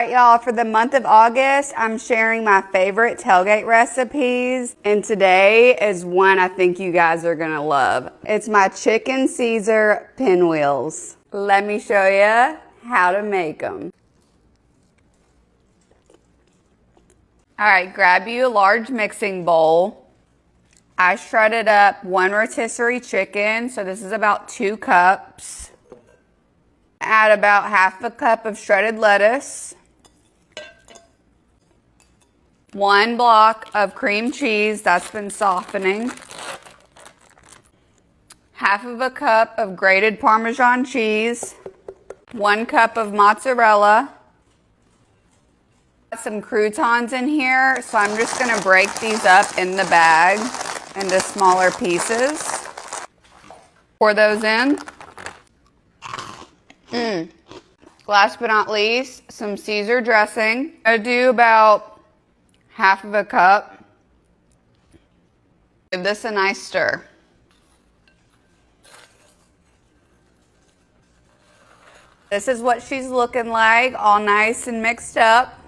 All right, y'all, for the month of August, I'm sharing my favorite tailgate recipes, and today is one I think you guys are gonna love. It's my chicken Caesar pinwheels. Let me show you how to make them. All right, grab you a large mixing bowl. I shredded up 1 rotisserie chicken, so this is about 2 cups. Add about half a cup of shredded lettuce. 1 block of cream cheese that's been softening. Half of a cup of grated Parmesan cheese. 1 cup of mozzarella. Got some croutons in here, so I'm just gonna break these up in the bag into smaller pieces. Pour those in. Last but not least, some Caesar dressing. I do about half of a cup. Give this a nice stir. This is what she's looking like, all nice and mixed up.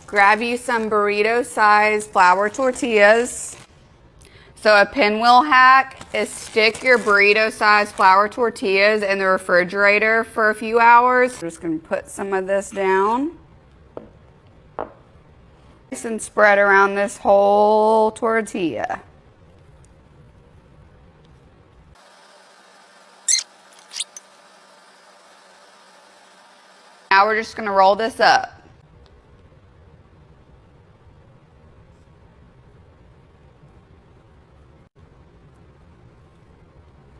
Grab you some burrito-sized flour tortillas. So a pinwheel hack is stick your burrito-sized flour tortillas in the refrigerator for a few hours. I'm just gonna put some of this down. And spread around this whole tortilla. Now we're just gonna roll this up.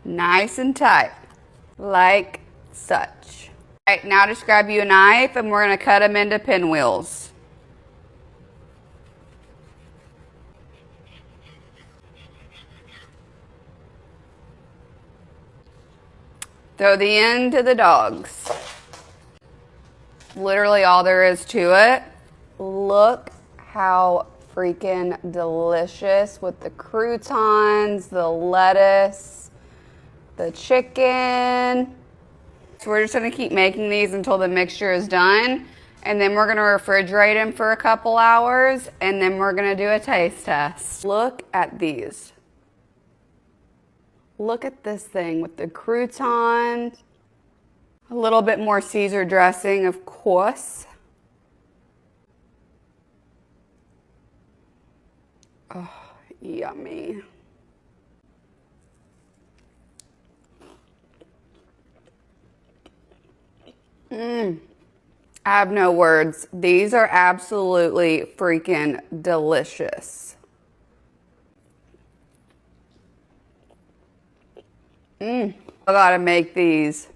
Nice and tight, like such. All right, now just grab you a knife and we're gonna cut them into pinwheels. Throw the end to the dogs. Literally all there is to it. Look how freaking delicious with the croutons, the lettuce, the chicken. So we're just gonna keep making these until the mixture is done. And then we're gonna refrigerate them for a couple hours. And then we're gonna do a taste test. Look at these. Look at this thing with the croutons. A little bit more Caesar dressing, of course. Oh, yummy. I have no words. These are absolutely freaking delicious. I gotta make these.